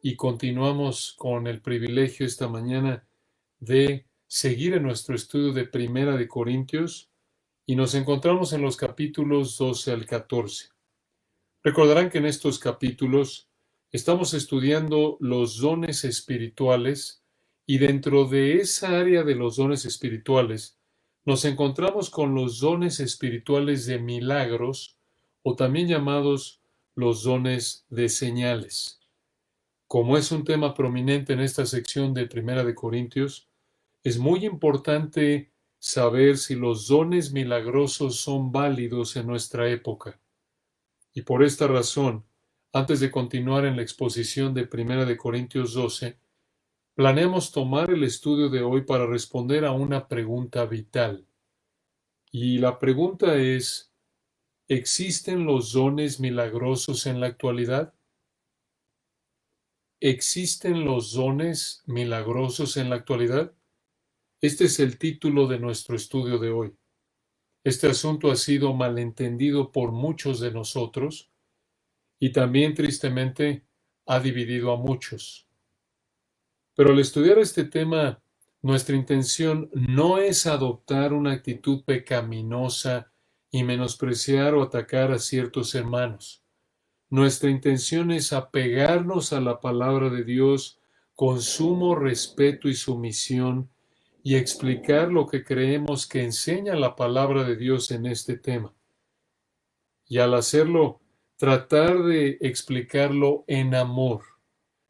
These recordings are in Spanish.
y continuamos con el privilegio esta mañana de seguir en nuestro estudio de Primera de Corintios y nos encontramos en los capítulos 12 al 14. Recordarán que en estos capítulos estamos estudiando los dones espirituales y dentro de esa área de los dones espirituales nos encontramos con los dones espirituales de milagros o también llamados los dones de señales. Como es un tema prominente en esta sección de Primera de Corintios, es muy importante saber si los dones milagrosos son válidos en nuestra época. Y por esta razón, antes de continuar en la exposición de Primera de Corintios 12, planeamos tomar el estudio de hoy para responder a una pregunta vital. Y la pregunta es, ¿existen los dones milagrosos en la actualidad? ¿Existen los dones milagrosos en la actualidad? Este es el título de nuestro estudio de hoy. Este asunto ha sido malentendido por muchos de nosotros y también, tristemente, ha dividido a muchos. Pero al estudiar este tema, nuestra intención no es adoptar una actitud pecaminosa y menospreciar o atacar a ciertos hermanos. Nuestra intención es apegarnos a la palabra de Dios con sumo respeto y sumisión y explicar lo que creemos que enseña la palabra de Dios en este tema. Y al hacerlo, tratar de explicarlo en amor,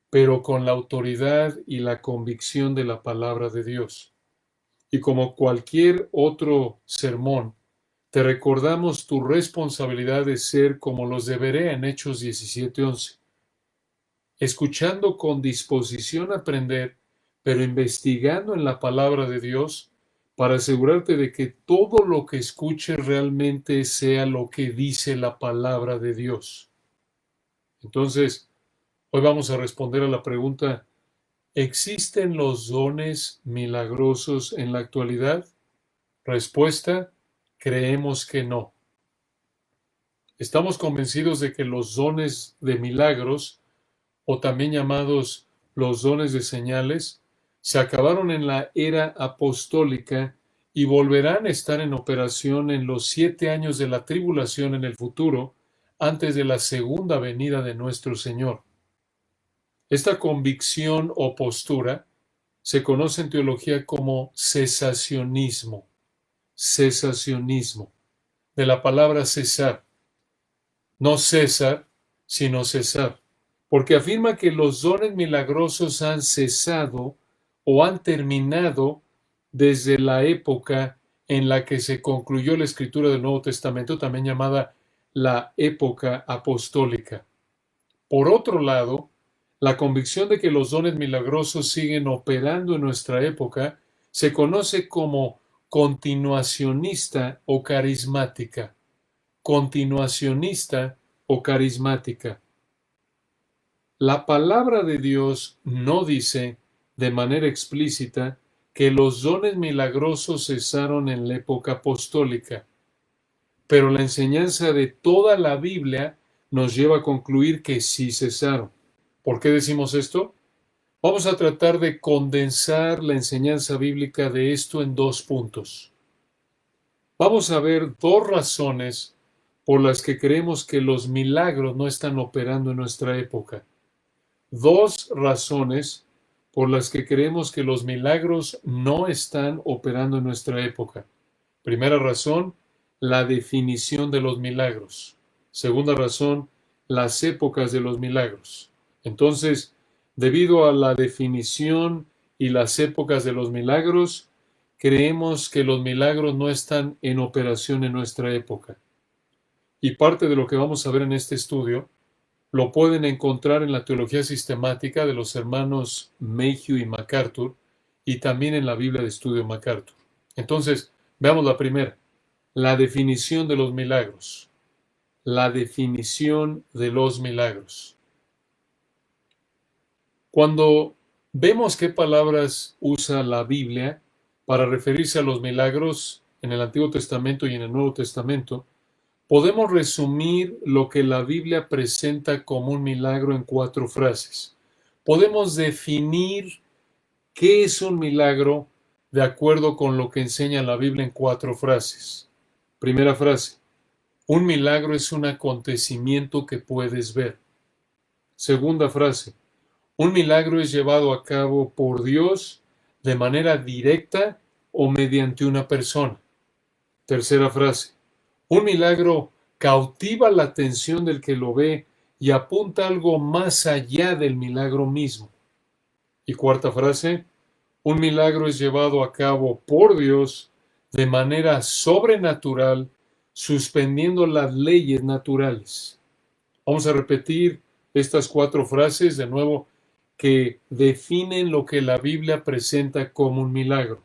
pero con la autoridad y la convicción de la palabra de Dios. Y como cualquier otro sermón, te recordamos tu responsabilidad de ser como los de Berea en Hechos 17:11, escuchando con disposición a aprender, pero investigando en la palabra de Dios para asegurarte de que todo lo que escuches realmente sea lo que dice la palabra de Dios. Entonces, hoy vamos a responder a la pregunta, ¿existen los dones milagrosos en la actualidad? Respuesta, creemos que no. Estamos convencidos de que los dones de milagros, o también llamados los dones de señales, se acabaron en la era apostólica y volverán a estar en operación en los 7 años de la tribulación en el futuro, antes de la segunda venida de nuestro Señor. Esta convicción o postura se conoce en teología como cesacionismo. Cesacionismo, de la palabra cesar. No César, sino cesar, porque afirma que los dones milagrosos han cesado o han terminado desde la época en la que se concluyó la escritura del Nuevo Testamento, también llamada la época apostólica. Por otro lado, la convicción de que los dones milagrosos siguen operando en nuestra época se conoce como continuacionista o carismática. Continuacionista o carismática. La palabra de Dios no dice de manera explícita que los dones milagrosos cesaron en la época apostólica, pero la enseñanza de toda la Biblia nos lleva a concluir que sí cesaron. ¿Por qué decimos esto? Vamos a tratar de condensar la enseñanza bíblica de esto en 2 puntos. Vamos a ver 2 razones por las que creemos que los milagros no están operando en nuestra época. 2 razones por las que creemos que los milagros no están operando en nuestra época. Primera razón, la definición de los milagros. Segunda razón, las épocas de los milagros. Entonces, debido a la definición y las épocas de los milagros, creemos que los milagros no están en operación en nuestra época. Y parte de lo que vamos a ver en este estudio lo pueden encontrar en la teología sistemática de los hermanos Mayhew y MacArthur y también en la Biblia de Estudio MacArthur. Entonces, veamos la primera, la definición de los milagros. La definición de los milagros. Cuando vemos qué palabras usa la Biblia para referirse a los milagros en el Antiguo Testamento y en el Nuevo Testamento, podemos resumir lo que la Biblia presenta como un milagro en 4 frases. podemos definir qué es un milagro de acuerdo con lo que enseña la Biblia en 4 frases. Primera frase: un milagro es un acontecimiento que puedes ver. Segunda frase: un milagro es llevado a cabo por Dios de manera directa o mediante una persona. Tercera frase: un milagro cautiva la atención del que lo ve y apunta algo más allá del milagro mismo. Y cuarta frase: un milagro es llevado a cabo por Dios de manera sobrenatural, suspendiendo las leyes naturales. Vamos a repetir estas 4 frases de nuevo que definen lo que la Biblia presenta como un milagro.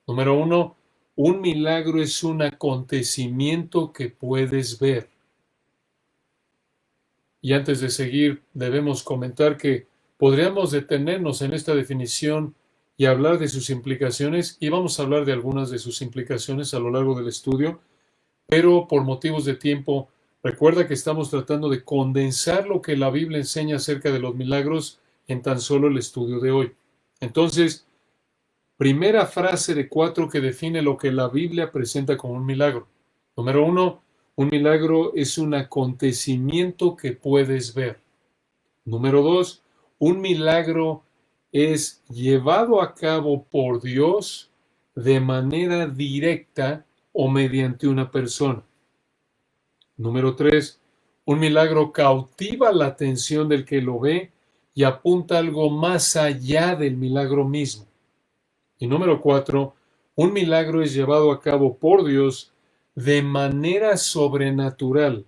Número 1, un milagro es un acontecimiento que puedes ver. Y antes de seguir, debemos comentar que podríamos detenernos en esta definición y hablar de sus implicaciones, y vamos a hablar de algunas de sus implicaciones a lo largo del estudio, pero por motivos de tiempo, recuerda que estamos tratando de condensar lo que la Biblia enseña acerca de los milagros en tan solo el estudio de hoy. Entonces, primera frase de 4 que define lo que la Biblia presenta como un milagro. Número 1, un milagro es un acontecimiento que puedes ver. Número 2, un milagro es llevado a cabo por Dios de manera directa o mediante una persona. Número 3, un milagro cautiva la atención del que lo ve y apunta algo más allá del milagro mismo. Y número 4, un milagro es llevado a cabo por Dios de manera sobrenatural,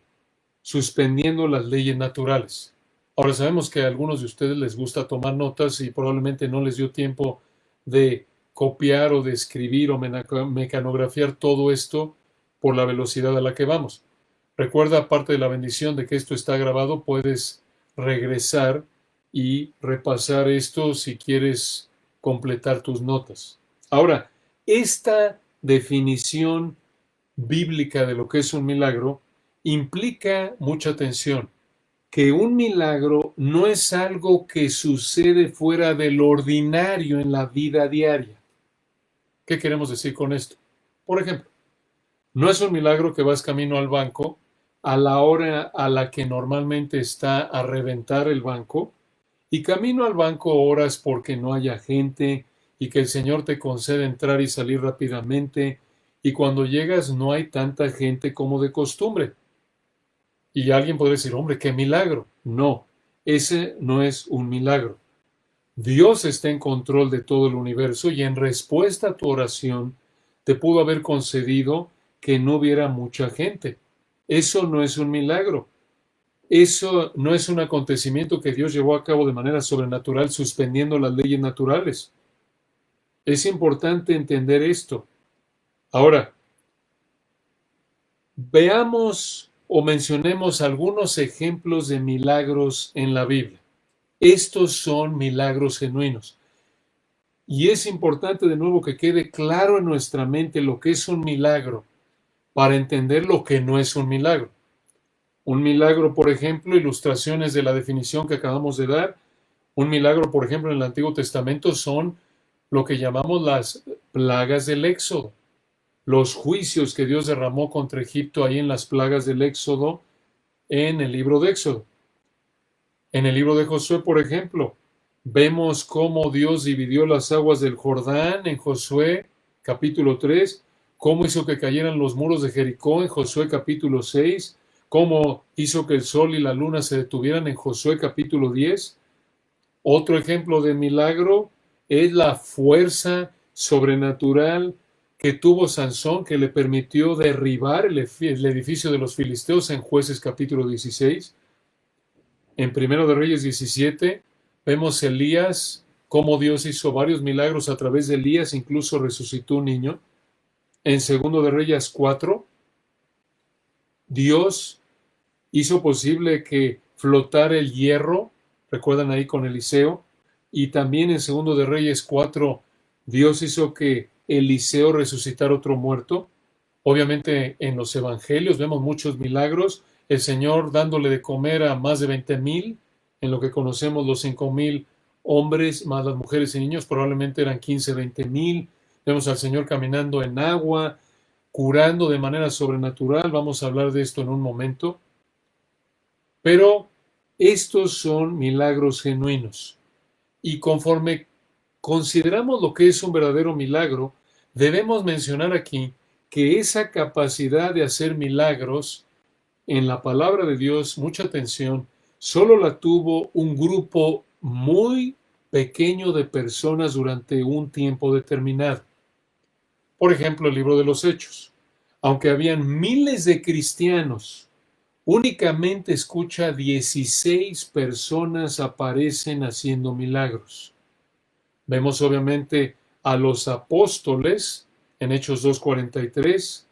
suspendiendo las leyes naturales. Ahora sabemos que a algunos de ustedes les gusta tomar notas y probablemente no les dio tiempo de copiar o de escribir o mecanografiar todo esto por la velocidad a la que vamos. Recuerda, aparte de la bendición de que esto está grabado, puedes regresar y repasar esto si quieres completar tus notas. Ahora, esta definición bíblica de lo que es un milagro implica mucha atención, que un milagro no es algo que sucede fuera del ordinario en la vida diaria. ¿Qué queremos decir con esto? Por ejemplo, no es un milagro que vas camino al banco a la hora a la que normalmente está a reventar el banco y camino al banco oras porque no haya gente y que el Señor te concede entrar y salir rápidamente y cuando llegas no hay tanta gente como de costumbre. Y alguien podría decir, hombre, qué milagro. No, ese no es un milagro. Dios está en control de todo el universo y en respuesta a tu oración te pudo haber concedido que no hubiera mucha gente. Eso no es un milagro. Eso no es un acontecimiento que Dios llevó a cabo de manera sobrenatural, suspendiendo las leyes naturales. Es importante entender esto. Ahora, veamos o mencionemos algunos ejemplos de milagros en la Biblia. Estos son milagros genuinos. Y es importante de nuevo que quede claro en nuestra mente lo que es un milagro para entender lo que no es un milagro. Un milagro, por ejemplo, ilustraciones de la definición que acabamos de dar. Un milagro, por ejemplo, en el Antiguo Testamento son lo que llamamos las plagas del Éxodo. Los juicios que Dios derramó contra Egipto ahí en las plagas del Éxodo en el libro de Éxodo. En el libro de Josué, por ejemplo, vemos cómo Dios dividió las aguas del Jordán en Josué capítulo 3, cómo hizo que cayeran los muros de Jericó en Josué capítulo 6, cómo hizo que el sol y la luna se detuvieran en Josué capítulo 10. Otro ejemplo de milagro es la fuerza sobrenatural que tuvo Sansón, que le permitió derribar el edificio de los filisteos en Jueces capítulo 16. En Primero de Reyes 17 vemos Elías, cómo Dios hizo varios milagros a través de Elías, incluso resucitó un niño. En Segundo de Reyes 4, Dios hizo posible que flotara el hierro, recuerdan ahí con Eliseo, y también en Segundo de Reyes 4, Dios hizo que Eliseo resucitara otro muerto. Obviamente en los evangelios vemos muchos milagros, el Señor dándole de comer a más de 20,000, en lo que conocemos los 5,000 hombres, más las mujeres y niños, probablemente eran 15, 20,000. Vemos al Señor caminando en agua, curando de manera sobrenatural. Vamos a hablar de esto en un momento. Pero estos son milagros genuinos. Y conforme consideramos lo que es un verdadero milagro, debemos mencionar aquí que esa capacidad de hacer milagros en la palabra de Dios, mucha atención, solo la tuvo un grupo muy pequeño de personas durante un tiempo determinado. Por ejemplo, el libro de los Hechos. Aunque habían miles de cristianos, únicamente escucha 16 personas aparecen haciendo milagros. Vemos obviamente a los apóstoles en Hechos 2:43,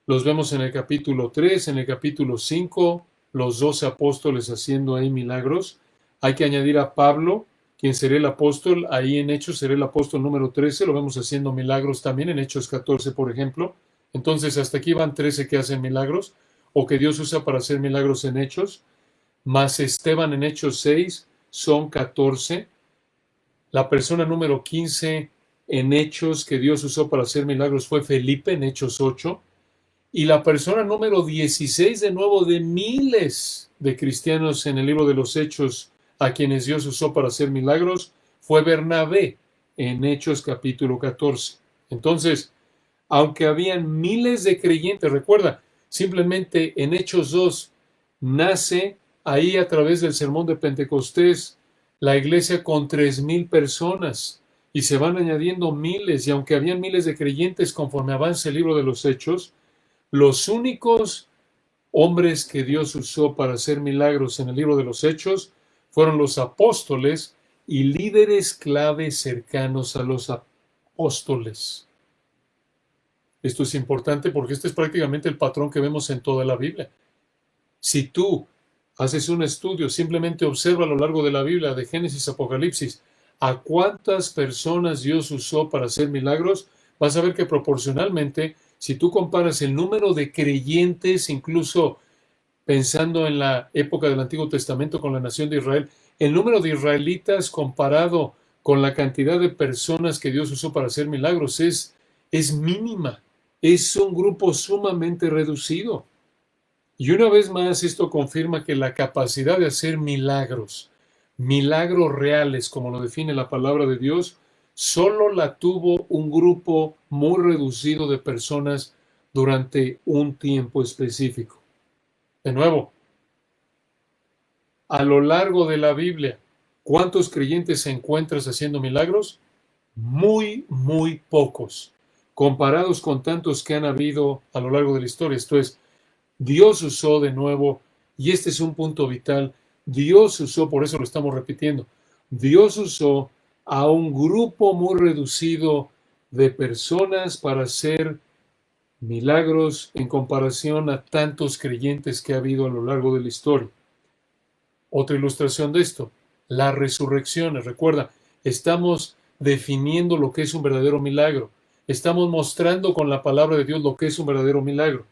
los vemos en el capítulo 3, en el capítulo 5, los 12 apóstoles haciendo ahí milagros. Hay que añadir a Pablo, quien será el apóstol, ahí en Hechos será el apóstol número 13, lo vemos haciendo milagros también en Hechos 14, por ejemplo. Entonces, hasta aquí van 13 que hacen milagros, o que Dios usa para hacer milagros en Hechos, más Esteban en Hechos 6, son 14. La persona número 15 en Hechos que Dios usó para hacer milagros fue Felipe en Hechos 8. Y la persona número 16 de nuevo de miles de cristianos en el libro de los Hechos a quienes Dios usó para hacer milagros fue Bernabé en Hechos capítulo 14. Entonces, aunque habían miles de creyentes, recuerda, simplemente en Hechos 2 nace ahí a través del sermón de Pentecostés la iglesia con 3,000 personas y se van añadiendo miles, y aunque habían miles de creyentes conforme avanza el libro de los Hechos, los únicos hombres que Dios usó para hacer milagros en el libro de los Hechos fueron los apóstoles y líderes clave cercanos a los apóstoles. Esto es importante porque este es prácticamente el patrón que vemos en toda la Biblia. Si tú haces un estudio, simplemente observa a lo largo de la Biblia, de Génesis a Apocalipsis, a cuántas personas Dios usó para hacer milagros, vas a ver que proporcionalmente, si tú comparas el número de creyentes, incluso pensando en la época del Antiguo Testamento con la nación de Israel, el número de israelitas comparado con la cantidad de personas que Dios usó para hacer milagros es mínima. Es un grupo sumamente reducido. Y una vez más, esto confirma que la capacidad de hacer milagros, milagros reales, como lo define la palabra de Dios, solo la tuvo un grupo muy reducido de personas durante un tiempo específico. De nuevo, a lo largo de la Biblia, ¿cuántos creyentes encuentras haciendo milagros? Muy, muy pocos, comparados con tantos que han habido a lo largo de la historia. Esto es, Dios usó de nuevo, y este es un punto vital, Dios usó, por eso lo estamos repitiendo, Dios usó a un grupo muy reducido de personas para hacer milagros en comparación a tantos creyentes que ha habido a lo largo de la historia. Otra ilustración de esto, las resurrecciones. Recuerda, estamos definiendo lo que es un verdadero milagro. Estamos mostrando con la palabra de Dios lo que es un verdadero milagro.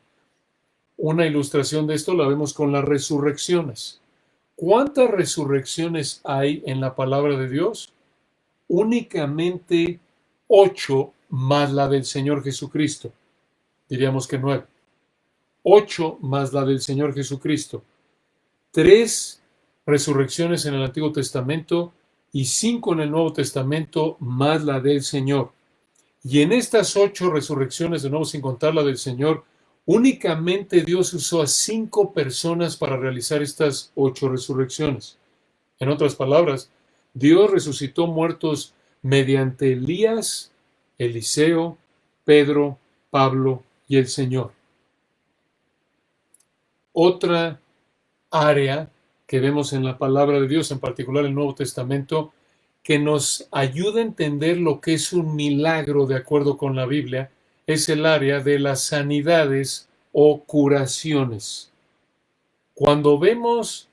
Una ilustración de esto la vemos con las resurrecciones. ¿Cuántas resurrecciones hay en la palabra de Dios? Únicamente 8 más la del Señor Jesucristo. Diríamos que 9. 8 más la del Señor Jesucristo. 3 resurrecciones en el Antiguo Testamento y 5 en el Nuevo Testamento más la del Señor. Y en estas 8 resurrecciones, de nuevo sin contar la del Señor, únicamente Dios usó a 5 personas para realizar estas 8 resurrecciones. En otras palabras, Dios resucitó muertos mediante Elías, Eliseo, Pedro, Pablo y el Señor. Otra área que vemos en la palabra de Dios, en particular el Nuevo Testamento, que nos ayuda a entender lo que es un milagro de acuerdo con la Biblia, es el área de las sanidades o curaciones. Cuando vemos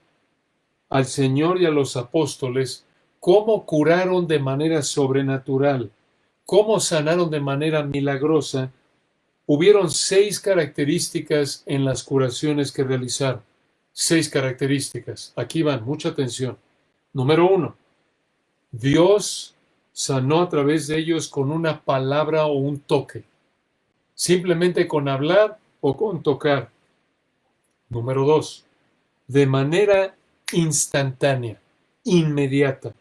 al Señor y a los apóstoles, cómo curaron de manera sobrenatural, cómo sanaron de manera milagrosa, hubieron 6 características en las curaciones que realizaron. 6 características. Aquí van, mucha atención. Número 1. Dios sanó a través de ellos con una palabra o un toque, simplemente con hablar o con tocar. Número 2, de manera instantánea, inmediata.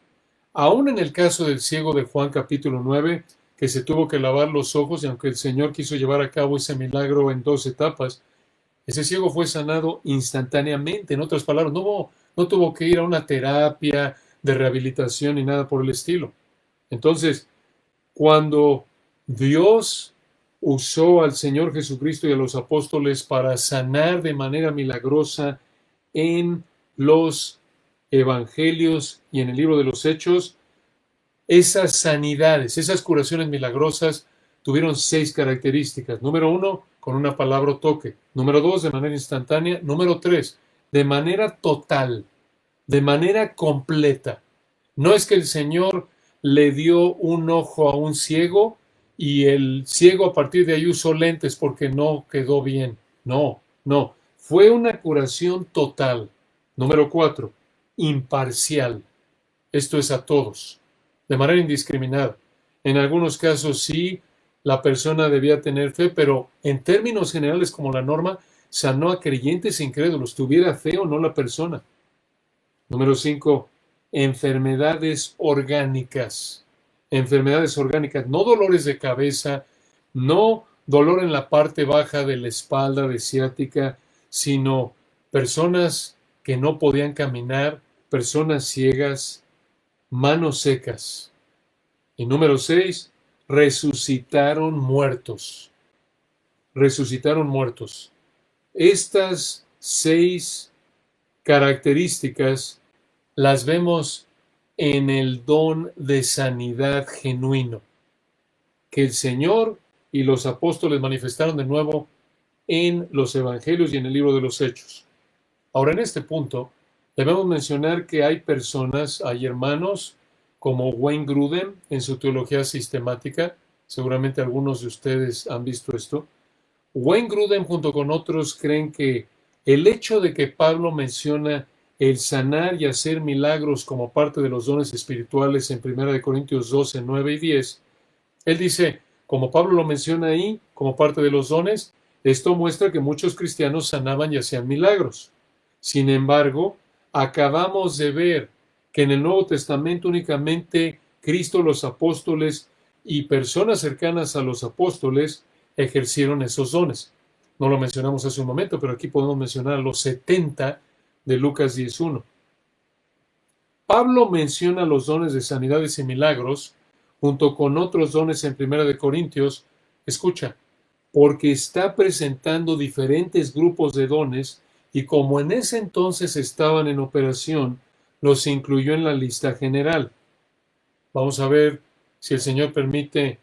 Aún en el caso del ciego de Juan capítulo 9, que se tuvo que lavar los ojos, y aunque el Señor quiso llevar a cabo ese milagro en 2 etapas, ese ciego fue sanado instantáneamente. En otras palabras, no tuvo que ir a una terapia de rehabilitación ni nada por el estilo. Entonces, cuando Dios usó al Señor Jesucristo y a los apóstoles para sanar de manera milagrosa en los evangelios y en el libro de los Hechos, esas sanidades, esas curaciones milagrosas tuvieron 6 características. Número 1, con una palabra o toque. Número 2, de manera instantánea. Número 3, de manera total, de manera completa. No es que el Señor le dio un ojo a un ciego y el ciego a partir de ahí usó lentes porque no quedó bien. No, no. Fue una curación total. Número 4, imparcial. Esto es a todos, de manera indiscriminada. En algunos casos sí, la persona debía tener fe, pero en términos generales, como la norma, sanó a creyentes e incrédulos, tuviera fe o no la persona. Número 5, enfermedades orgánicas. Enfermedades orgánicas, no dolores de cabeza, no dolor en la parte baja de la espalda, de ciática, sino personas que no podían caminar, personas ciegas, manos secas. Y número 6, resucitaron muertos. Resucitaron muertos. Estas 6 características las vemos en el don de sanidad genuino que el Señor y los apóstoles manifestaron de nuevo en los evangelios y en el libro de los Hechos. Ahora, en este punto, debemos mencionar que hay personas, hay hermanos como Wayne Grudem en su teología sistemática. Seguramente algunos de ustedes han visto esto. Wayne Grudem junto con otros creen que el hecho de que Pablo menciona el sanar y hacer milagros como parte de los dones espirituales en 1 Corintios 12, 9 y 10, él dice, como Pablo lo menciona ahí, como parte de los dones, esto muestra que muchos cristianos sanaban y hacían milagros. Sin embargo, acabamos de ver que en el Nuevo Testamento únicamente Cristo, los apóstoles y personas cercanas a los apóstoles ejercieron esos dones. No lo mencionamos hace un momento, pero aquí podemos mencionar a los 70 de Lucas 10:1. Pablo menciona los dones de sanidades y milagros junto con otros dones en 1 Corintios. Escucha, porque está presentando diferentes grupos de dones y como en ese entonces estaban en operación, los incluyó en la lista general. Vamos a ver si el Señor permite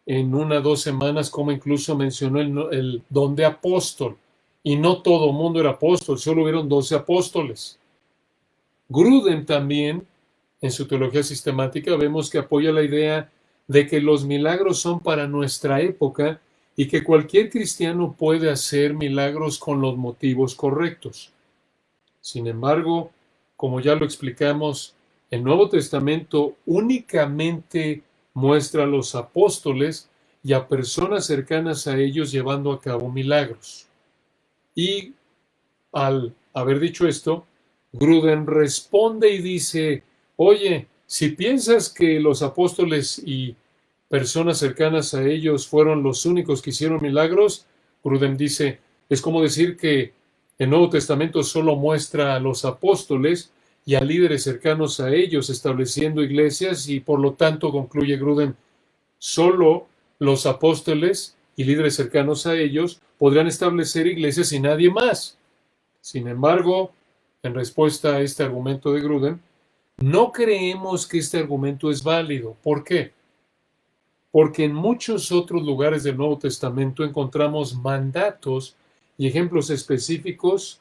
en 1 o 2 semanas cómo incluso mencionó el don de apóstol. Y no todo el mundo era apóstol, solo hubieron 12 apóstoles. Grudem también, en su teología sistemática, vemos que apoya la idea de que los milagros son para nuestra época y que cualquier cristiano puede hacer milagros con los motivos correctos. Sin embargo, como ya lo explicamos, el Nuevo Testamento únicamente muestra a los apóstoles y a personas cercanas a ellos llevando a cabo milagros. Y al haber dicho esto, Grudem responde y dice, oye, si piensas que los apóstoles y personas cercanas a ellos fueron los únicos que hicieron milagros, Grudem dice, es como decir que el Nuevo Testamento solo muestra a los apóstoles y a líderes cercanos a ellos estableciendo iglesias y por lo tanto, concluye Grudem, solo los apóstoles y líderes cercanos a ellos podrán establecer iglesias y nadie más. Sin embargo, en respuesta a este argumento de Grudem, no creemos que este argumento es válido. ¿Por qué? Porque en muchos otros lugares del Nuevo Testamento encontramos mandatos y ejemplos específicos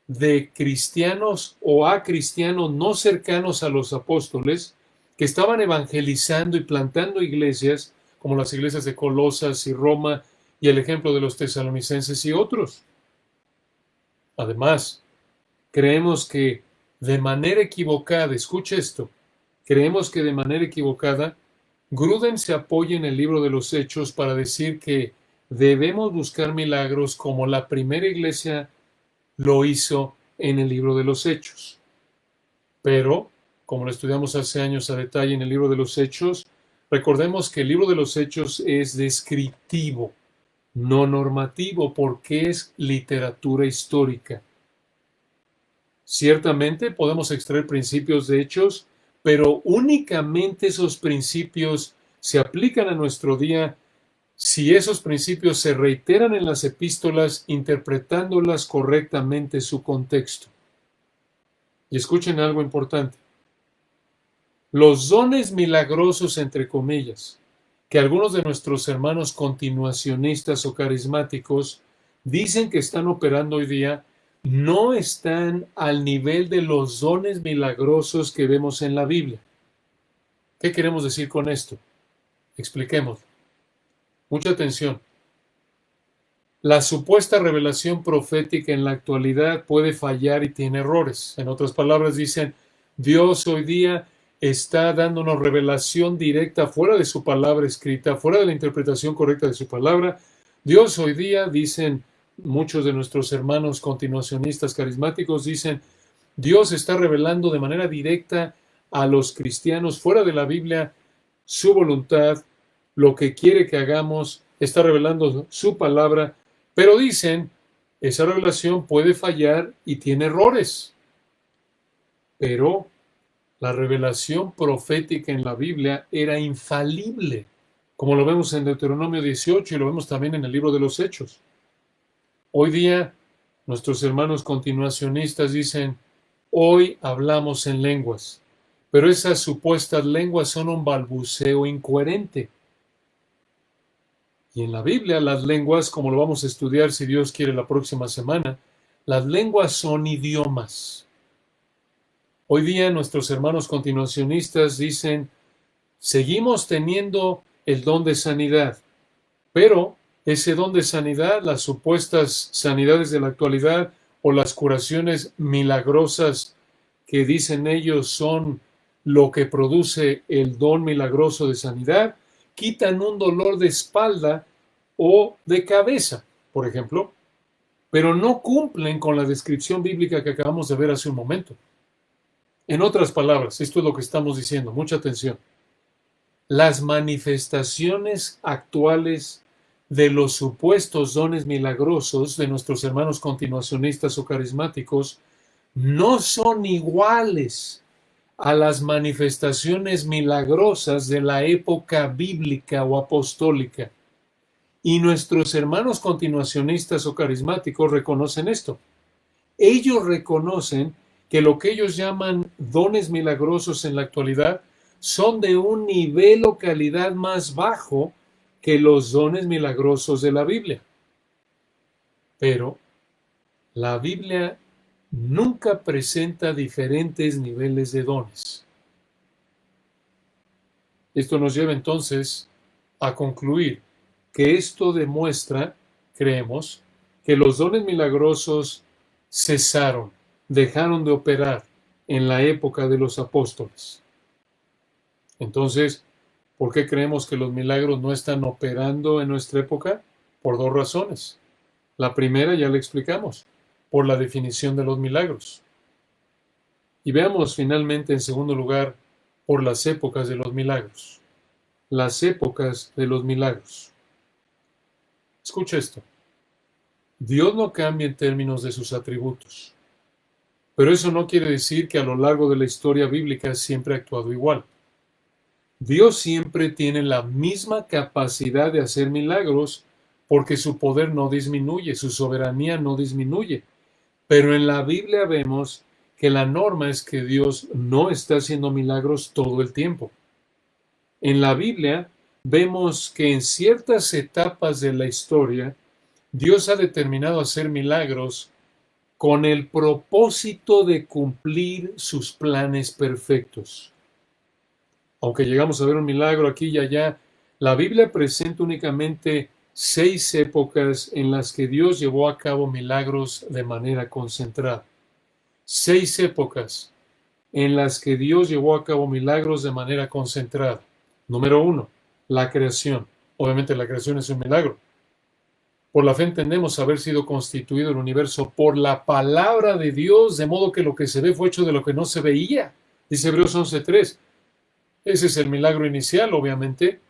de cristianos o a cristianos no cercanos a los apóstoles que estaban evangelizando y plantando iglesias como las iglesias de Colosas y Roma y el ejemplo de los tesalonicenses y otros. Además, creemos que de manera equivocada, escuche esto, Creemos que de manera equivocada, Grudem se apoya en el libro de los Hechos para decir que debemos buscar milagros como la primera iglesia lo hizo en el libro de los Hechos. Pero, como lo estudiamos hace años a detalle en el libro de los Hechos, recordemos que el libro de los Hechos es descriptivo, no normativo, porque es literatura histórica. Ciertamente podemos extraer principios de hechos, pero únicamente esos principios se aplican a nuestro día si esos principios se reiteran en las epístolas, interpretándolas correctamente su contexto. Y escuchen algo importante. Los dones milagrosos, entre comillas, que algunos de nuestros hermanos continuacionistas o carismáticos dicen que están operando hoy día, no están al nivel de los dones milagrosos que vemos en la Biblia. ¿Qué queremos decir con esto? Expliquemos. Mucha atención. La supuesta revelación profética en la actualidad puede fallar y tiene errores. En otras palabras, dicen, Dios hoy día está dándonos revelación directa fuera de su palabra escrita, fuera de la interpretación correcta de su palabra. Dios hoy día, dicen muchos de nuestros hermanos continuacionistas carismáticos, dicen, Dios está revelando de manera directa a los cristianos fuera de la Biblia su voluntad, lo que quiere que hagamos, está revelando su palabra, pero dicen, esa revelación puede fallar y tiene errores. Pero la revelación profética en la Biblia era infalible, como lo vemos en Deuteronomio 18 y lo vemos también en el libro de los Hechos. Hoy día, nuestros hermanos continuacionistas dicen, hoy hablamos en lenguas, pero esas supuestas lenguas son un balbuceo incoherente. Y en la Biblia, las lenguas, como lo vamos a estudiar si Dios quiere la próxima semana, las lenguas son idiomas. Hoy día nuestros hermanos continuacionistas dicen, seguimos teniendo el don de sanidad, pero ese don de sanidad, las supuestas sanidades de la actualidad o las curaciones milagrosas que dicen ellos son lo que produce el don milagroso de sanidad, quitan un dolor de espalda o de cabeza, por ejemplo, pero no cumplen con la descripción bíblica que acabamos de ver hace un momento. En otras palabras, esto es lo que estamos diciendo, mucha atención. Las manifestaciones actuales de los supuestos dones milagrosos de nuestros hermanos continuacionistas o carismáticos no son iguales a las manifestaciones milagrosas de la época bíblica o apostólica. Y nuestros hermanos continuacionistas o carismáticos reconocen esto. Ellos reconocen que lo que ellos llaman dones milagrosos en la actualidad son de un nivel o calidad más bajo que los dones milagrosos de la Biblia. Pero la Biblia nunca presenta diferentes niveles de dones. Esto nos lleva entonces a concluir que esto demuestra, creemos, que los dones milagrosos cesaron, dejaron de operar en la época de los apóstoles. Entonces, ¿por qué creemos que los milagros no están operando en nuestra época? Por dos razones. La primera ya la explicamos, por la definición de los milagros. Y veamos finalmente, en segundo lugar, por las épocas de los milagros. Las épocas de los milagros. Escucha esto. Dios no cambia en términos de sus atributos. Pero eso no quiere decir que a lo largo de la historia bíblica siempre ha actuado igual. Dios siempre tiene la misma capacidad de hacer milagros porque su poder no disminuye, su soberanía no disminuye. Pero en la Biblia vemos que la norma es que Dios no está haciendo milagros todo el tiempo. En la Biblia vemos que en ciertas etapas de la historia Dios ha determinado hacer milagros con el propósito de cumplir sus planes perfectos. Aunque llegamos a ver un milagro aquí y allá, la Biblia presenta únicamente 6 épocas en las que Dios llevó a cabo milagros de manera concentrada. 6 épocas en las que Dios llevó a cabo milagros de manera concentrada. Número 1, la creación. Obviamente la creación es un milagro. Por la fe entendemos haber sido constituido el universo por la palabra de Dios, de modo que lo que se ve fue hecho de lo que no se veía. Dice Hebreos 11:3. Ese es el milagro inicial, obviamente.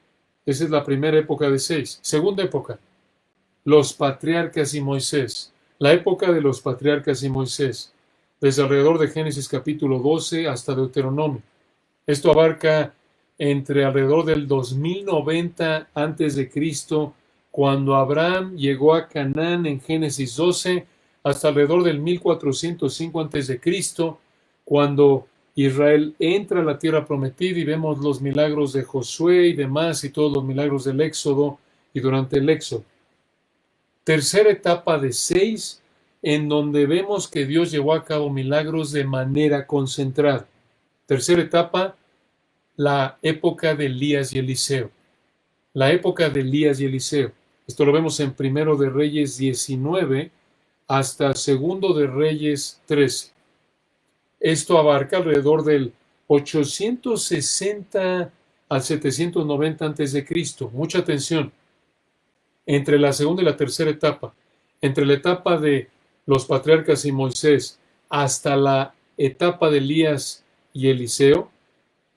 Esa es la primera época de 6. Segunda época, los patriarcas y Moisés. La época de los patriarcas y Moisés, desde alrededor de Génesis capítulo 12 hasta Deuteronomio. Esto abarca entre alrededor del 2090 antes de Cristo, cuando Abraham llegó a Canaán en Génesis 12, hasta alrededor del 1405 antes de Cristo, cuando Israel entra a la tierra prometida y vemos los milagros de Josué y demás y todos los milagros del Éxodo y durante el Éxodo. Tercera etapa de 6, en donde vemos que Dios llevó a cabo milagros de manera concentrada. Tercera etapa, la época de Elías y Eliseo. La época de Elías y Eliseo. Esto lo vemos en Primero de Reyes 19 hasta Segundo de Reyes 13. Esto abarca alrededor del 860 al 790 antes de Cristo. Mucha atención. Entre la segunda y la tercera etapa, entre la etapa de los patriarcas y Moisés hasta la etapa de Elías y Eliseo,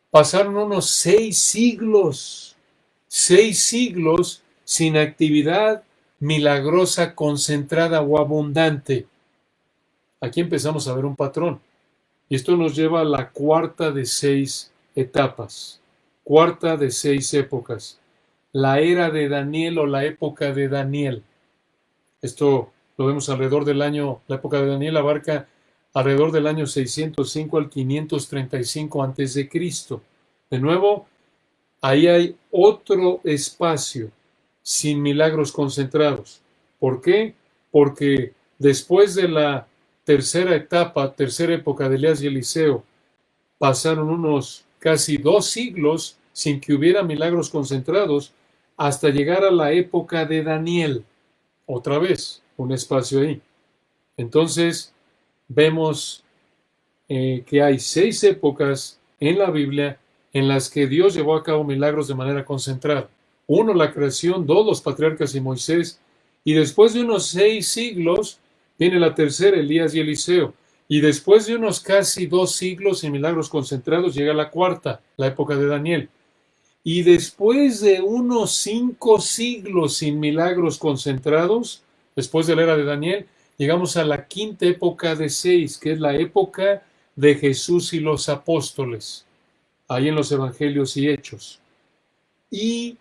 pasaron unos 6 siglos. 6 siglos sin actividad milagrosa, concentrada o abundante. Aquí empezamos a ver un patrón. Y esto nos lleva a la cuarta de 6 etapas. Cuarta de 6 épocas. La era de Daniel o la época de Daniel. Esto lo vemos alrededor del año, la época de Daniel abarca alrededor del año 605 al 535 antes de Cristo. De nuevo, ahí hay otro espacio sin milagros concentrados. ¿Por qué? Porque después de la tercera etapa, tercera época de Elías y Eliseo, pasaron unos casi 2 siglos sin que hubiera milagros concentrados hasta llegar a la época de Daniel. Otra vez, un espacio ahí. Entonces, vemos que hay 6 épocas en la Biblia en las que Dios llevó a cabo milagros de manera concentrada. 1, la creación. 2, los patriarcas y Moisés. Y después de unos 6 siglos, viene la tercera, Elías y Eliseo. Y después de unos casi 2 siglos sin milagros concentrados, llega la cuarta, la época de Daniel. Y después de unos 5 siglos sin milagros concentrados, después de la era de Daniel, llegamos a la quinta época de 6, que es la época de Jesús y los apóstoles, ahí en los Evangelios y Hechos. Y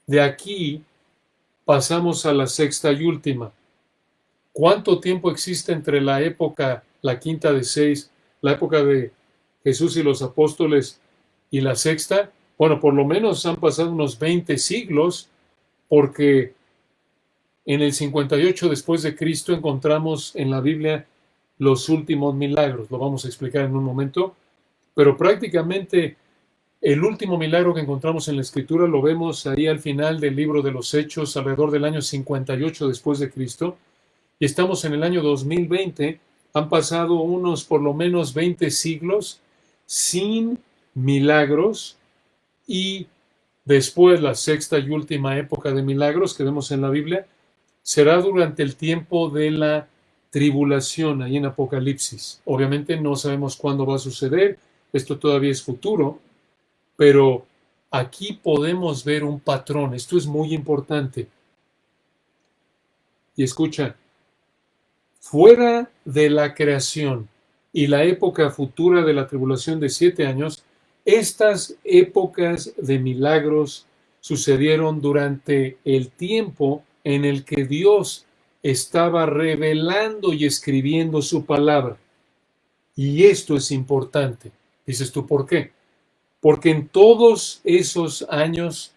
de aquí pasamos a la sexta y última. ¿Cuánto tiempo existe entre la época, la quinta de 6, la época de Jesús y los apóstoles y la sexta? Bueno, por lo menos han pasado unos 20 siglos, porque en el 58 después de Cristo encontramos en la Biblia los últimos milagros. Lo vamos a explicar en un momento, pero prácticamente el último milagro que encontramos en la Escritura lo vemos ahí al final del libro de los Hechos, alrededor del año 58 después de Cristo, y estamos en el año 2020. Han pasado unos por lo menos 20 siglos sin milagros. Y después, la sexta y última época de milagros que vemos en la Biblia será durante el tiempo de la tribulación, ahí en Apocalipsis. Obviamente no sabemos cuándo va a suceder, esto todavía es futuro, pero aquí podemos ver un patrón. Esto es muy importante. Y escucha, fuera de la creación y la época futura de la tribulación de 7 años, estas épocas de milagros sucedieron durante el tiempo en el que Dios estaba revelando y escribiendo su palabra. Y esto es importante. Dices tú, ¿por qué? Porque en todos esos años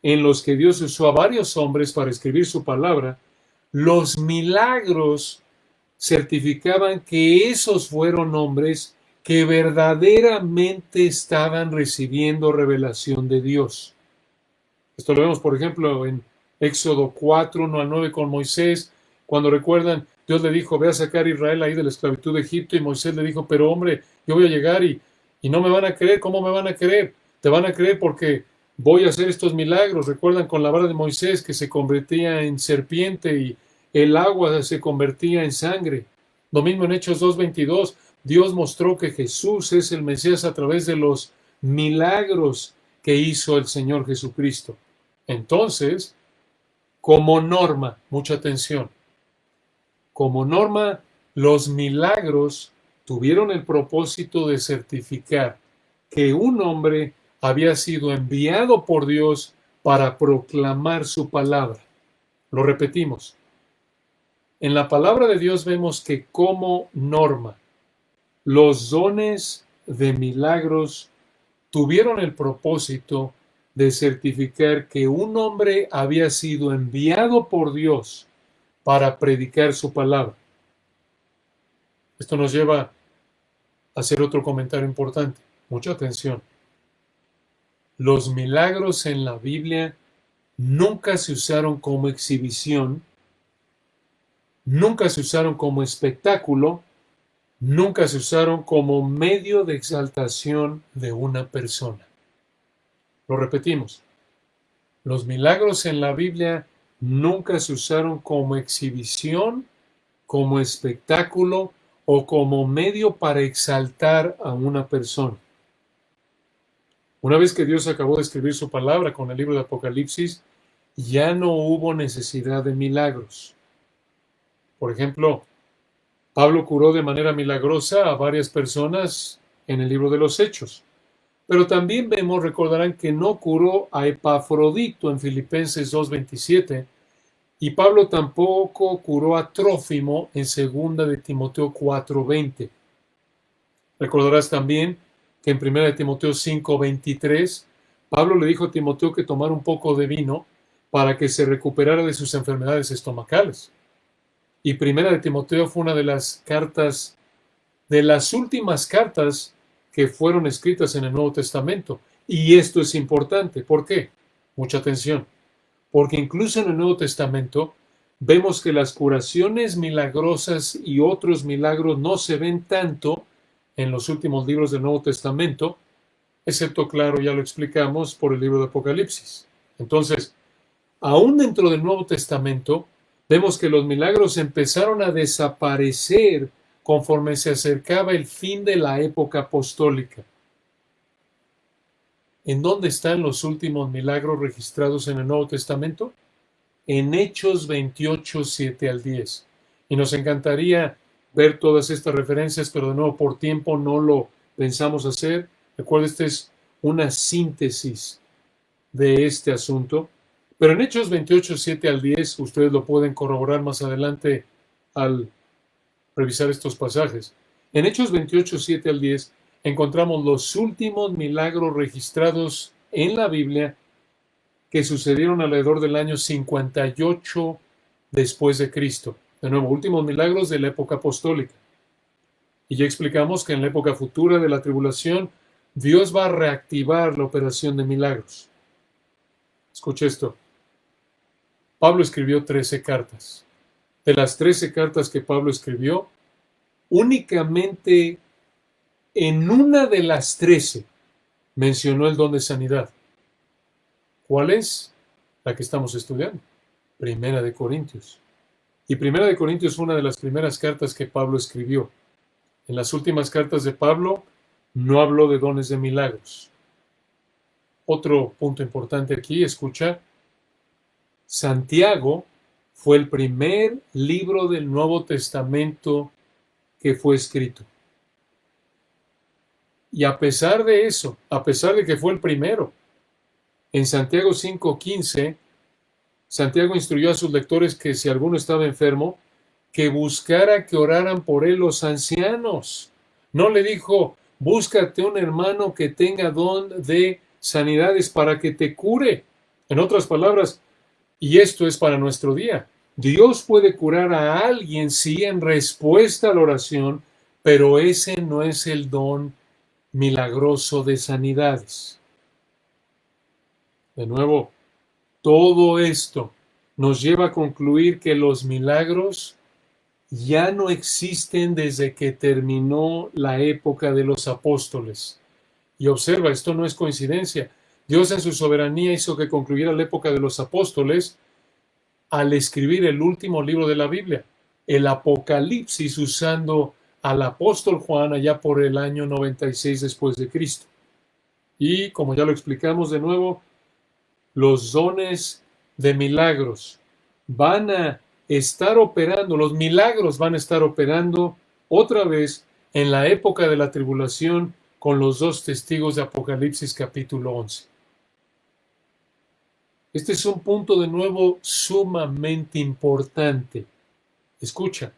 en los que Dios usó a varios hombres para escribir su palabra, los milagros certificaban que esos fueron hombres que verdaderamente estaban recibiendo revelación de Dios. Esto lo vemos, por ejemplo, en Éxodo 4, 1 al 9 con Moisés, cuando recuerdan, Dios le dijo, ve a sacar a Israel ahí de la esclavitud de Egipto, y Moisés le dijo, pero hombre, yo voy a llegar y Y no me van a creer. ¿Cómo me van a creer? Te van a creer porque voy a hacer estos milagros. Recuerdan con la vara de Moisés que se convertía en serpiente y el agua se convertía en sangre. Lo mismo en Hechos 2:22. Dios mostró que Jesús es el Mesías a través de los milagros que hizo el Señor Jesucristo. Entonces, como norma, mucha atención, como norma, los milagros tuvieron el propósito de certificar que un hombre había sido enviado por Dios para proclamar su palabra. Lo repetimos. En la palabra de Dios vemos que como norma, los dones de milagros tuvieron el propósito de certificar que un hombre había sido enviado por Dios para predicar su palabra. Esto nos lleva a hacer otro comentario importante. Mucha atención. Los milagros en la Biblia nunca se usaron como exhibición, nunca se usaron como espectáculo, nunca se usaron como medio de exaltación de una persona. Lo repetimos. Los milagros en la Biblia nunca se usaron como exhibición, como espectáculo o como medio para exaltar a una persona. Una vez que Dios acabó de escribir su palabra con el libro de Apocalipsis, ya no hubo necesidad de milagros. Por ejemplo, Pablo curó de manera milagrosa a varias personas en el libro de los Hechos. Pero también recordarán que no curó a Epafrodito en Filipenses 2:27 y Pablo tampoco curó a Trófimo en 2 de Timoteo 4:20. Recordarás también que en 1 de Timoteo 5:23 Pablo le dijo a Timoteo que tomara un poco de vino para que se recuperara de sus enfermedades estomacales. Y 1 de Timoteo fue una de las cartas, de las últimas cartas que fueron escritas en el Nuevo Testamento. Y esto es importante. ¿Por qué? Mucha atención. Porque incluso en el Nuevo Testamento vemos que las curaciones milagrosas y otros milagros no se ven tanto en los últimos libros del Nuevo Testamento, excepto, claro, ya lo explicamos, por el libro de Apocalipsis. Entonces, aún dentro del Nuevo Testamento, vemos que los milagros empezaron a desaparecer conforme se acercaba el fin de la época apostólica. ¿En dónde están los últimos milagros registrados en el Nuevo Testamento? En Hechos 28, 7 al 10. Y nos encantaría ver todas estas referencias, pero de nuevo por tiempo no lo pensamos hacer. Recuerda, esta es una síntesis de este asunto. Pero en Hechos 28, 7 al 10, ustedes lo pueden corroborar más adelante al revisar estos pasajes. En Hechos 28, 7 al 10, encontramos los últimos milagros registrados en la Biblia que sucedieron alrededor del año 58 después de Cristo. De nuevo, últimos milagros de la época apostólica. Y ya explicamos que en la época futura de la tribulación, Dios va a reactivar la operación de milagros. Escuche esto. Pablo escribió 13 cartas. De las 13 cartas que Pablo escribió, únicamente en una de las 13 mencionó el don de sanidad. ¿Cuál es? La que estamos estudiando. Primera de Corintios. Y Primera de Corintios fue una de las primeras cartas que Pablo escribió. En las últimas cartas de Pablo no habló de dones de milagros. Otro punto importante aquí, escucha. Santiago fue el primer libro del Nuevo Testamento que fue escrito. Y a pesar de eso, a pesar de que fue el primero, en Santiago 5:15, Santiago instruyó a sus lectores que si alguno estaba enfermo, que buscara que oraran por él los ancianos. No le dijo, búscate un hermano que tenga don de sanidades para que te cure. En otras palabras, y esto es para nuestro día, Dios puede curar a alguien, sí, en respuesta a la oración, pero ese no es el don milagroso de sanidades. De nuevo, todo esto nos lleva a concluir que los milagros ya no existen desde que terminó la época de los apóstoles. Y observa, esto no es coincidencia. Dios en su soberanía hizo que concluyera la época de los apóstoles al escribir el último libro de la Biblia, el Apocalipsis, usando al apóstol Juan allá por el año 96 después de Cristo. Y como ya lo explicamos de nuevo, los dones de milagros van a estar operando, los milagros van a estar operando otra vez en la época de la tribulación con los dos testigos de Apocalipsis capítulo 11. Este es un punto de nuevo sumamente importante. Escucha,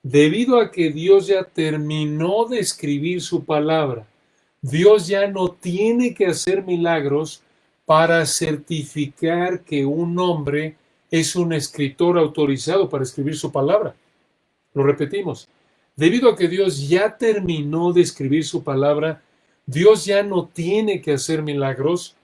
debido a que Dios ya terminó de escribir su palabra, Dios ya no tiene que hacer milagros para certificar que un hombre es un escritor autorizado para escribir su palabra. Lo repetimos. Debido a que Dios ya terminó de escribir su palabra, Dios ya no tiene que hacer milagros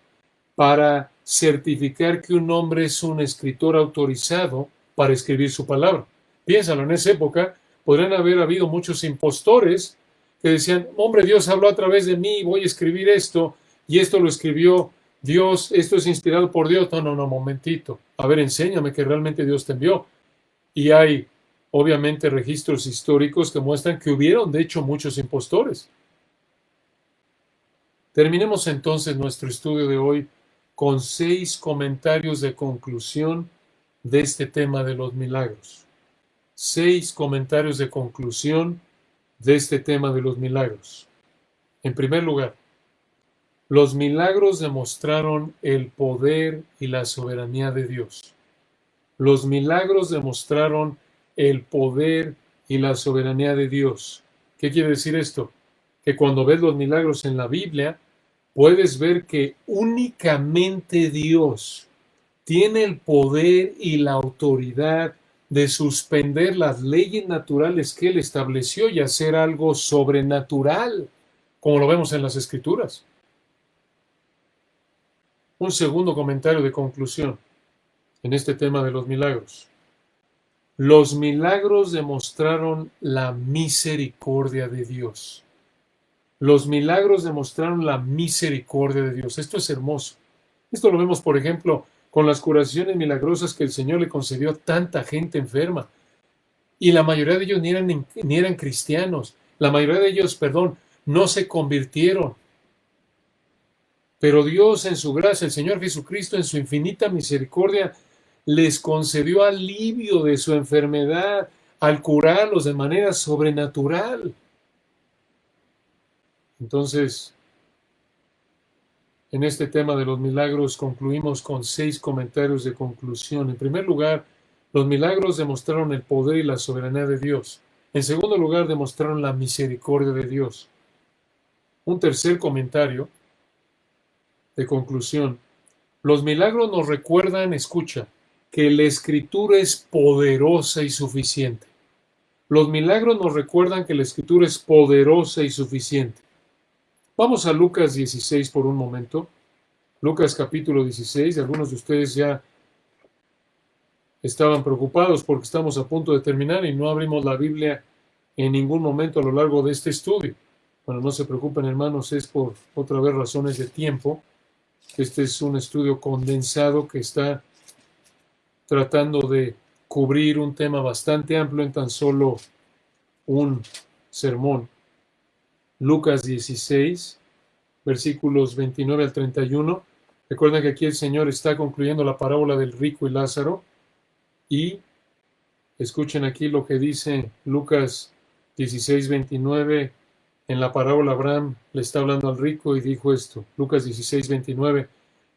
para certificar que un hombre es un escritor autorizado para escribir su palabra. Piénsalo, en esa época podrían haber habido muchos impostores que decían, hombre, Dios habló a través de mí, voy a escribir esto, y esto lo escribió Dios, esto es inspirado por Dios. No, momentito. A ver, enséñame que realmente Dios te envió. Y hay, obviamente, registros históricos que muestran que hubieron, de hecho, muchos impostores. Terminemos entonces nuestro estudio de hoy con 6 comentarios de conclusión de este tema de los milagros. 6 comentarios de conclusión de este tema de los milagros. En primer lugar, los milagros demostraron el poder y la soberanía de Dios. Los milagros demostraron el poder y la soberanía de Dios. ¿Qué quiere decir esto? Que cuando ves los milagros en la Biblia, puedes ver que únicamente Dios tiene el poder y la autoridad de suspender las leyes naturales que Él estableció y hacer algo sobrenatural, como lo vemos en las Escrituras. Un segundo comentario de conclusión en este tema de los milagros. Los milagros demostraron la misericordia de Dios. Los milagros demostraron la misericordia de Dios. Esto es hermoso. Esto lo vemos, por ejemplo, con las curaciones milagrosas que el Señor le concedió a tanta gente enferma. Y la mayoría de ellos ni eran cristianos. La mayoría de ellos, no se convirtieron. Pero Dios en su gracia, el Señor Jesucristo en su infinita misericordia, les concedió alivio de su enfermedad al curarlos de manera sobrenatural. Entonces, en este tema de los milagros concluimos con 6 comentarios de conclusión. En primer lugar, los milagros demostraron el poder y la soberanía de Dios. En segundo lugar, demostraron la misericordia de Dios. Un tercer comentario de conclusión. Los milagros nos recuerdan, escucha, que la Escritura es poderosa y suficiente. Los milagros nos recuerdan que la Escritura es poderosa y suficiente. Vamos a Lucas 16 por un momento. Lucas capítulo 16. Algunos de ustedes ya estaban preocupados porque estamos a punto de terminar y no abrimos la Biblia en ningún momento a lo largo de este estudio. Bueno, no se preocupen, hermanos, es por otra vez razones de tiempo. Este es un estudio condensado que está tratando de cubrir un tema bastante amplio en tan solo un sermón. Lucas 16, versículos 29 al 31. Recuerden que aquí el Señor está concluyendo la parábola del rico y Lázaro. Y escuchen aquí lo que dice Lucas 16, 29. En la parábola Abraham le está hablando al rico y dijo esto. Lucas 16, 29.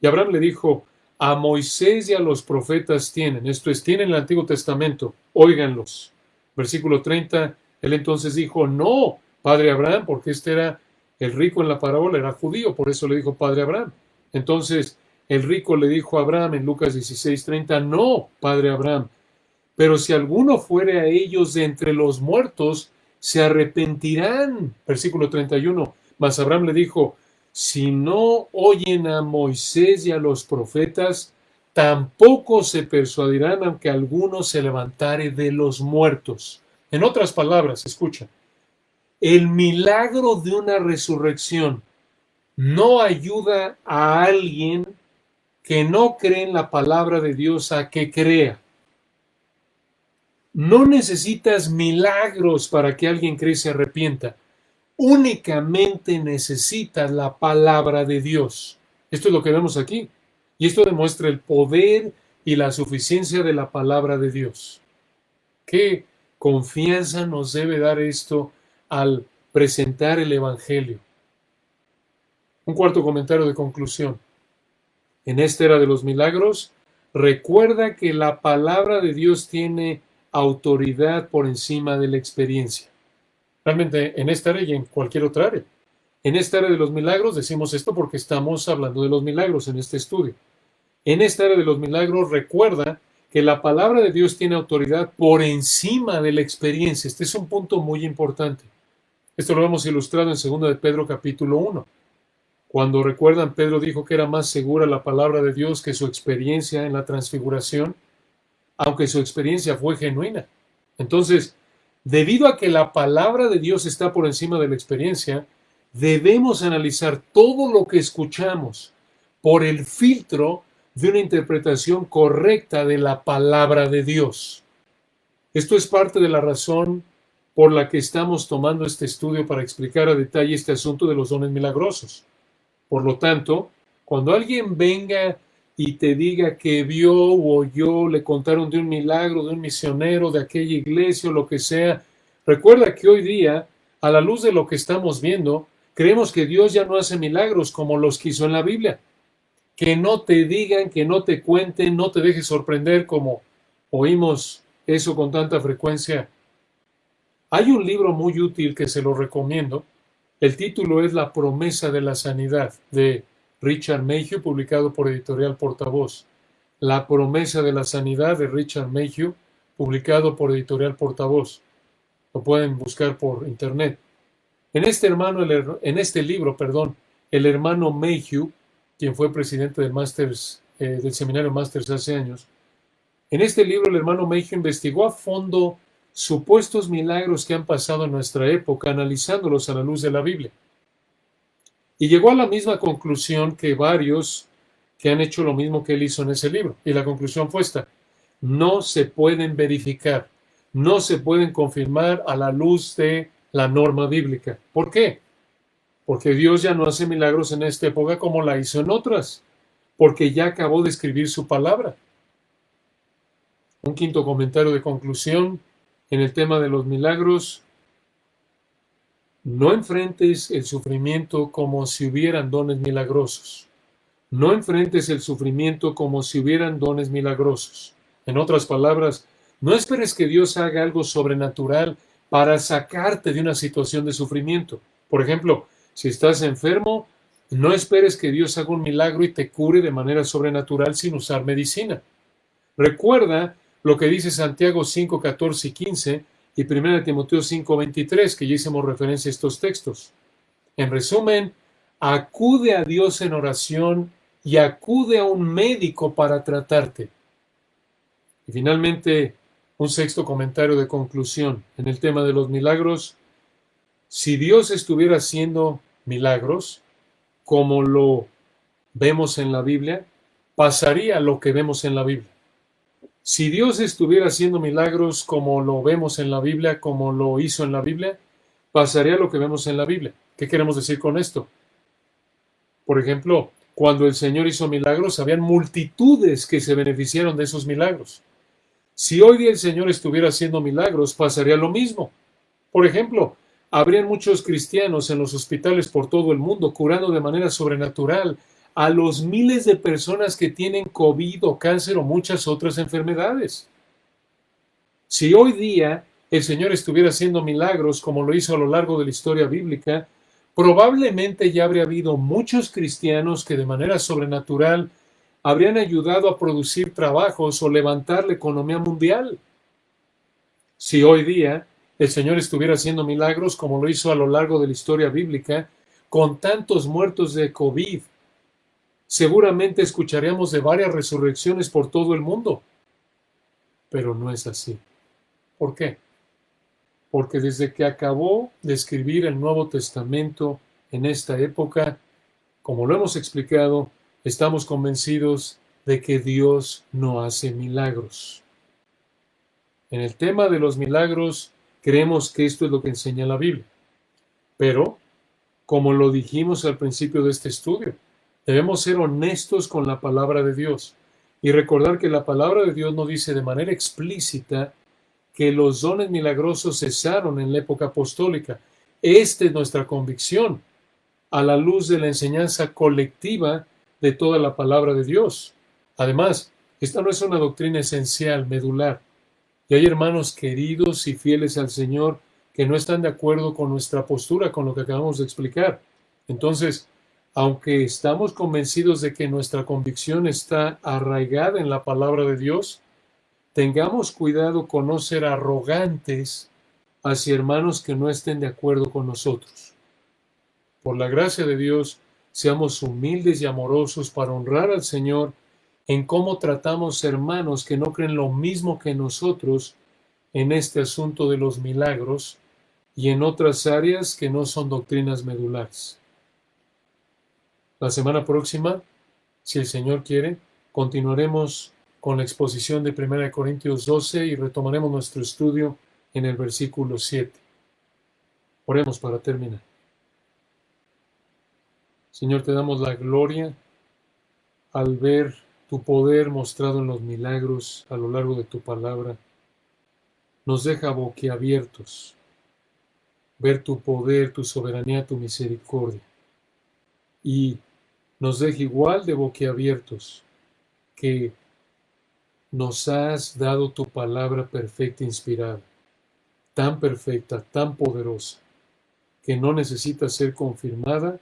Y Abraham le dijo, a Moisés y a los profetas tienen. Esto es, tienen el Antiguo Testamento. Óiganlos. Versículo 30. Él entonces dijo, no, padre Abraham, porque este era el rico en la parábola, era judío, por eso le dijo padre Abraham. Entonces el rico le dijo a Abraham en Lucas 16:30, no, padre Abraham, pero si alguno fuere a ellos de entre los muertos, se arrepentirán. Versículo 31. Mas Abraham le dijo, si no oyen a Moisés y a los profetas, tampoco se persuadirán aunque alguno se levantare de los muertos. En otras palabras, escucha, el milagro de una resurrección no ayuda a alguien que no cree en la palabra de Dios a que crea. No necesitas milagros para que alguien crea y se arrepienta. Únicamente necesitas la palabra de Dios. Esto es lo que vemos aquí. Y esto demuestra el poder y la suficiencia de la palabra de Dios. ¿Qué confianza nos debe dar esto al presentar el Evangelio? Un cuarto comentario de conclusión. En esta era de los milagros, recuerda que la palabra de Dios tiene autoridad por encima de la experiencia. Realmente en esta área y en cualquier otra área. En esta área de los milagros decimos esto porque estamos hablando de los milagros en este estudio. En esta área de los milagros recuerda que la palabra de Dios tiene autoridad por encima de la experiencia. Este es un punto muy importante. Esto lo vemos ilustrado en 2 de Pedro capítulo 1. Cuando recuerdan, Pedro dijo que era más segura la palabra de Dios que su experiencia en la transfiguración, aunque su experiencia fue genuina. Entonces, debido a que la palabra de Dios está por encima de la experiencia, debemos analizar todo lo que escuchamos por el filtro de una interpretación correcta de la palabra de Dios. Esto es parte de la razón por la que estamos tomando este estudio para explicar a detalle este asunto de los dones milagrosos. Por lo tanto, cuando alguien venga y te diga que vio o oyó, le contaron de un milagro, de un misionero, de aquella iglesia o lo que sea, recuerda que hoy día, a la luz de lo que estamos viendo, creemos que Dios ya no hace milagros como los que hizo en la Biblia. Que no te digan, que no te cuenten, no te dejes sorprender como oímos eso con tanta frecuencia. Hay un libro muy útil que se lo recomiendo. El título es La promesa de la sanidad, de Richard Mayhew, publicado por Editorial Portavoz. La promesa de la sanidad de Richard Mayhew, publicado por Editorial Portavoz. Lo pueden buscar por internet. En este libro, el hermano Mayhew, quien fue presidente del seminario Masters hace años, en este libro el hermano Mayhew investigó a fondo supuestos milagros que han pasado en nuestra época, analizándolos a la luz de la Biblia. Y llegó a la misma conclusión que varios que han hecho lo mismo que él hizo en ese libro. Y la conclusión fue esta: no se pueden verificar, no se pueden confirmar a la luz de la norma bíblica. ¿Por qué? Porque Dios ya no hace milagros en esta época como la hizo en otras, porque ya acabó de escribir su palabra. Un quinto comentario de conclusión en el tema de los milagros: no enfrentes el sufrimiento como si hubieran dones milagrosos. No enfrentes el sufrimiento como si hubieran dones milagrosos. En otras palabras, no esperes que Dios haga algo sobrenatural para sacarte de una situación de sufrimiento. Por ejemplo, si estás enfermo, no esperes que Dios haga un milagro y te cure de manera sobrenatural sin usar medicina. Recuerda lo que dice Santiago 5, 14 y 15 y 1 Timoteo 5, 23, que ya hicimos referencia a estos textos. En resumen, acude a Dios en oración y acude a un médico para tratarte. Y finalmente, un sexto comentario de conclusión en el tema de los milagros. Si Dios estuviera haciendo milagros, como lo vemos en la Biblia, pasaría lo que vemos en la Biblia. Si Dios estuviera haciendo milagros como lo vemos en la Biblia, como lo hizo en la Biblia, pasaría lo que vemos en la Biblia. ¿Qué queremos decir con esto? Por ejemplo, cuando el Señor hizo milagros, habían multitudes que se beneficiaron de esos milagros. Si hoy día el Señor estuviera haciendo milagros, pasaría lo mismo. Por ejemplo, habrían muchos cristianos en los hospitales por todo el mundo curando de manera sobrenatural a los miles de personas que tienen COVID o cáncer o muchas otras enfermedades. Si hoy día el Señor estuviera haciendo milagros como lo hizo a lo largo de la historia bíblica, probablemente ya habría habido muchos cristianos que de manera sobrenatural habrían ayudado a producir trabajos o levantar la economía mundial. Si hoy día el Señor estuviera haciendo milagros como lo hizo a lo largo de la historia bíblica, con tantos muertos de COVID, seguramente escucharíamos de varias resurrecciones por todo el mundo. Pero no es así. ¿Por qué? Porque desde que acabó de escribir el Nuevo Testamento en esta época, Como lo hemos explicado, estamos convencidos de que Dios no hace milagros. En el tema de los milagros, creemos que esto es lo que enseña la Biblia. Pero, como lo dijimos al principio de este estudio, debemos ser honestos con la palabra de Dios y recordar que la palabra de Dios no dice de manera explícita que los dones milagrosos cesaron en la época apostólica. Esta es nuestra convicción a la luz de la enseñanza colectiva de toda la palabra de Dios. Además, esta no es una doctrina esencial, medular. Y hay hermanos queridos y fieles al Señor que no están de acuerdo con nuestra postura, con lo que acabamos de explicar. Entonces, aunque estamos convencidos de que nuestra convicción está arraigada en la palabra de Dios, tengamos cuidado con no ser arrogantes hacia hermanos que no estén de acuerdo con nosotros. Por la gracia de Dios, seamos humildes y amorosos para honrar al Señor en cómo tratamos hermanos que no creen lo mismo que nosotros en este asunto de los milagros y en otras áreas que no son doctrinas medulares. La semana próxima, si el Señor quiere, continuaremos con la exposición de 1 Corintios 12 y retomaremos nuestro estudio en el versículo 7. Oremos para terminar. Señor, te damos la gloria al ver tu poder mostrado en los milagros a lo largo de tu palabra. Nos deja boquiabiertos ver tu poder, tu soberanía, tu misericordia. Y nos deja igual de boquiabiertos que nos has dado tu palabra perfecta e inspirada, tan perfecta, tan poderosa, que no necesita ser confirmada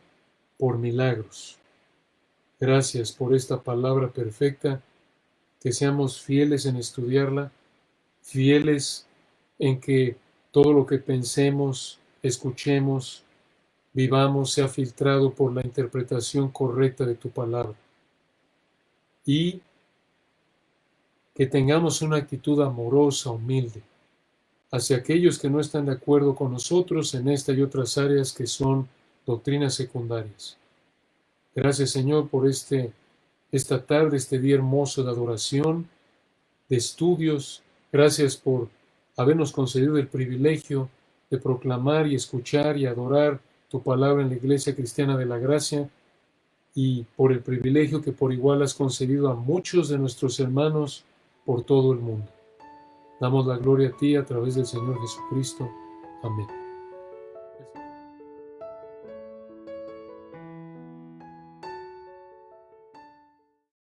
por milagros. Gracias por esta palabra perfecta, que seamos fieles en estudiarla, fieles en que todo lo que pensemos, escuchemos, vivamos sea filtrado por la interpretación correcta de tu palabra. Y que tengamos una actitud amorosa, humilde, hacia aquellos que no están de acuerdo con nosotros en esta y otras áreas que son doctrinas secundarias. Gracias, Señor, por esta tarde, este día hermoso de adoración, de estudios. Gracias por habernos concedido el privilegio de proclamar y escuchar y adorar tu palabra en la Iglesia Cristiana de la Gracia, y por el privilegio que por igual has concedido a muchos de nuestros hermanos por todo el mundo. Damos la gloria a ti a través del Señor Jesucristo. Amén.